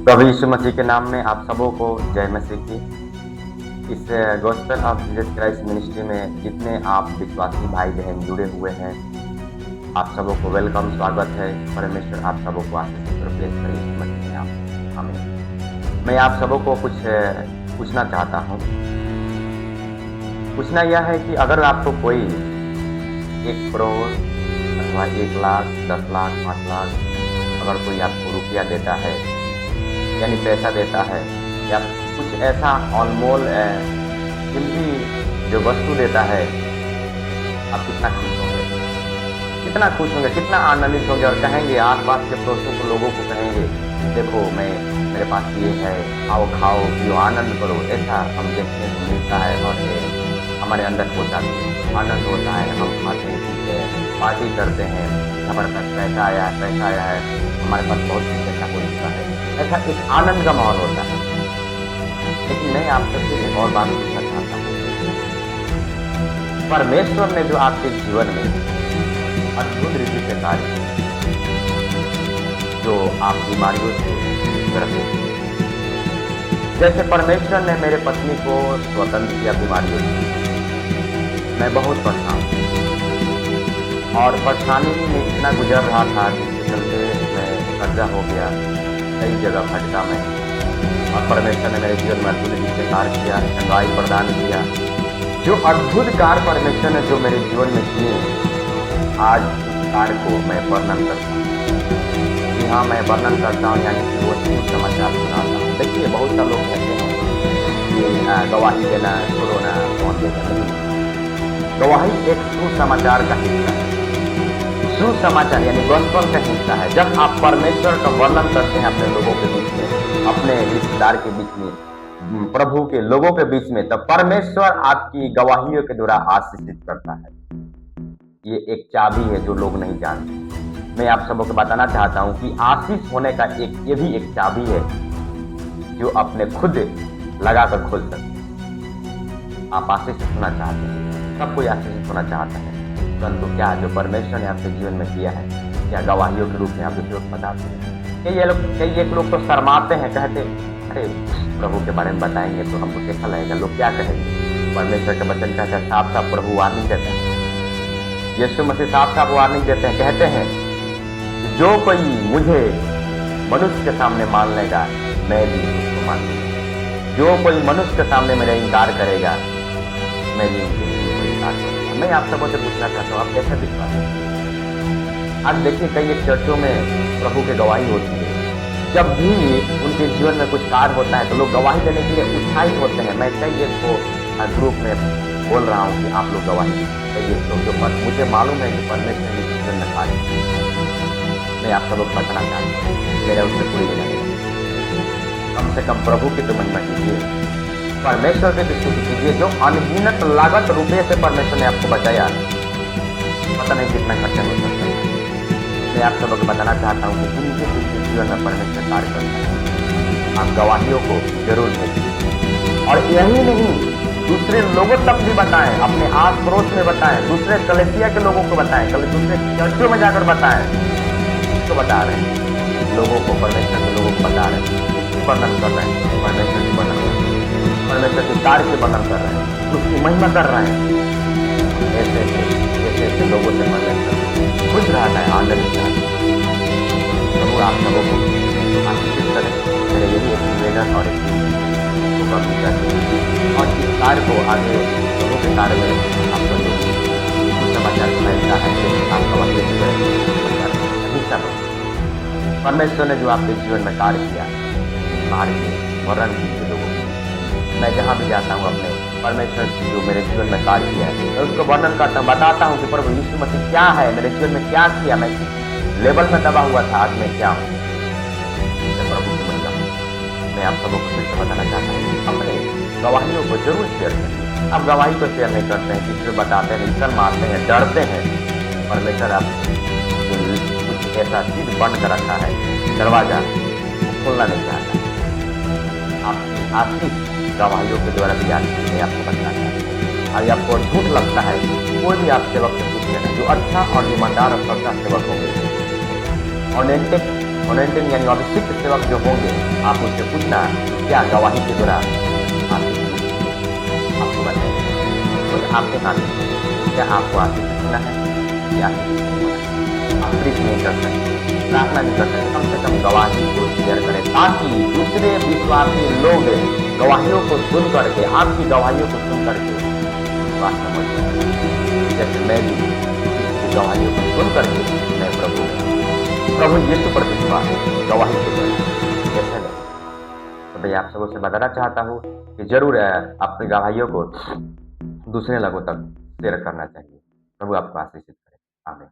प्रभु यीशु मसीह के नाम में आप सबों को जय मसीह की। इस gospel of Jesus Christ ministry में जितने आप विश्वासी भाई बहन जुड़े हुए हैं, आप सबों को वेलकम, स्वागत है। परमेश्वर आप सबों को आशीष और ब्लेस करे यीशु मसीह के नाम में। आमीन। मैं आप सबों को कुछ पूछना चाहता हूँ। पूछना यह है कि अगर आपको कोई 1 करोड़ अथवा 1 लाख, 10 लाख, 5 लाख अगर कोई आपको रुपया देता है, यानी पैसा देता है, या कुछ ऐसा अनमोल कीमती जो वस्तु देता है, आप कितना खुश होंगे, कितना खुश होंगे, कितना आनंदित होंगे और कहेंगे, आसपास के पड़ोसियों को, लोगों को कहेंगे, देखो मेरे पास ये है, आओ खाओ पियो आनंद करो। ऐसा हम देखने को मिलता है और हमारे अंदर होता है, आनंद होता है। हम खाते हैं, पीते हैं, पार्टी करते हैं, हमारे पास पैसा आया है, हमारे पास बहुत कुछ पैसा हो चुका है, ऐसा एक आनंद का माहौल होता है। लेकिन मैं आप सबसे एक और बात पूछना चाहता हूँ। परमेश्वर ने जो आपके जीवन में अद्भुत रीति से कार्य किया, जो आप बीमारियों से ग्रसित थे, जैसे परमेश्वर ने मेरे पत्नी को स्वतंत्र किया बीमारियों से, मैं बहुत परेशान हूँ और परेशानी में इतना गुजर रहा था जिसके चलते मैं कर्जा हो गया, कई जगह भटका मैं, और परमेश्वर ने मेरे जीवन में अद्भुत रीति से कार्य किया, चंगाई प्रदान किया। जो अद्भुत कार्य परमेश्वर ने जो मेरे जीवन में किए, आज उस कार्य को मैं वर्णन करता हूँ। जी हाँ, मैं वर्णन करता हूँ, यानी कि वो समाचार सुनाता हूँ। देखिए, बहुत से लोग कहते हैं कि गवाही देना, छोड़ोना, कौन देना। गवाही एक सुसमाचार का हिस्सा है। सुसमाचार यानी गॉस्पेल का हिस्सा है। जब आप परमेश्वर का वर्णन करते हैं अपने लोगों के बीच में, अपने रिश्तेदार के बीच में, प्रभु के लोगों के बीच में, तब परमेश्वर आपकी गवाहियों के द्वारा आशीषित करता है। ये एक चाबी है जो लोग नहीं जानते। मैं आप सबको बताना चाहता हूं कि आशीष होने का ये भी एक चाबी है जो अपने खुद लगाकर खोल सकते। आप आशीष होना चाहते हैं, सब कोई आशीष होना चाहता है, परंतु क्या जो परमेश्वर ने आपके जीवन में किया है, क्या गवाहियों के रूप में आप दूसरों को बताते हैं? कई एक लोग तो शर्माते हैं, कहते अरे प्रभु के बारे में बताएंगे तो हमको कैसा लगेगा, लोग क्या कहेंगे। परमेश्वर के वचन कहते हैं, साफ साफ प्रभु वार्निंग देते हैं, यीशु मसीह साफ साफ वार्निंग देते हैं, कहते हैं जो कोई मुझे मनुष्य के सामने मान लेगा, मैं भी उसको मान लूंगा। जो कोई मनुष्य के सामने मेरा इनकार करेगा, मैं भी उनके लिए इनकार करूंगा। मैं आप सबों से पूछना चाहता हूँ, आप कैसे विश्वास करते? आज देखिए, कई एक चर्चों में प्रभु की गवाही होती है। जब भी उनके जीवन में कुछ कार्य होता है तो लोग गवाही देने के लिए उत्साहित होते हैं। मैं कई एक को ग्रुप में बोल रहा हूँ कि आप लोग गवाही दें, जो मुझे मालूम है कि परमेश्वर ने जीवन में कार्य किया। मैं आप सबको बताना चाहता हूँ, मेरा उससे कोई लेना नहीं। कम से कम प्रभु की तो महिमा कीजिए, परमेश्वर की स्तुति कीजिए, जो अनगिनत लागत रुपये से परमेश्वर ने आपको बचाया। पता नहीं कितना खर्चा हो सकता है। मैं आप सबको बताना चाहता हूँ कि जिनके जीवन में परमेश्वर कार्य करता है, आप गवाहियों को जरूर भेजिए। और यही नहीं, दूसरे लोगों तक भी बताएं, अपने आस पड़ोस में बताएं, दूसरे कलीसिया के लोगों को बताएं, दूसरे चर्चों में जाकर बताएं। तो बता रहे हैं लोगों को, परमेश्वर के लोगों को बता रहे हैं, इसकी वर्णन कर रहे हैं, परमेश्वर की वर्णन कर रहे हैं, परमेश्वर के कार्य के वर्णन कर रहे हैं, उसकी महिमा कर रहे हैं। ऐसे लोगों से परमेश्वर खुश रहता है, आनंदित रहता है। प्रभु आप सबों को आशीषित करें। मेरे यही एक निवेदन और एक और इस कार्य को आगे प्रभु के कार्य में आपका जो समाचार फैलता है, आपका हिस्सा बने। परमेश्वर ने जो आपके जीवन में कार्य किया, कार्य के वर्णन कीजिए लोगों को। मैं जहाँ भी जाता हूँ, अपने परमेश्वर जो मेरे जीवन में कार्य किया है, मैं उसको वर्णन करता हूँ, बताता हूँ कि प्रभु यीशु मसीह क्या है, मेरे जीवन में क्या किया, मैं किस लेवल में दबा हुआ था, आज मैं क्या हूँ। प्रभु की महिमा मैं आप सबको फिर से बताना चाहता हूँ, अपने गवाहियों को जरूर शेयर करें। आप गवाही को शेयर नहीं करते हैं, किसी से बताते हैं, निकल मारते हैं, डरते हैं। परमेश्वर आप कुछ ऐसा चीज बंद कर रखा है, दरवाजा खोलना नहीं चाहता। आपकी गवाहियों के द्वारा भी आशीष मैं आपको बताना चाहता हूँ। और आपको झूठ लगता है, कोई भी आप सेवक से पूछ लेना, जो अच्छा और ईमानदार और सच्चा सेवक होंगे, ऑनेस्टिक अनॉइंटिंग यानी अभिषिक्त सेवक जो होंगे, आप उनसे पूछना क्या गवाही के द्वारा आपकी आपको बताएंगे, खुद आपके हाथ में है। क्या आपको आशीष सुनना है या आशीष नहीं होना है? आप प्रीच नहीं कर सकते, प्रार्थना नहीं कर सकते, कम से कम गवाही को शेयर करें ताकि दूसरे विश्वासी लोग गवाहियों को सुन करके, आपकी गवाहियों को सुन करके विश्वास समझ सकें। जैसे मैं भी इसकी गवाहियों को सुन करके मैं प्रभु यीशु पर विश्वास गवाही के द्वारा कैसे लें। तो मैं आप सबों से बताना चाहता हूँ कि जरूर अपनी गवाहियों को दूसरे लोगों तक शेयर करना चाहिए। प्रभु आपको आशीषित करे। आमीन।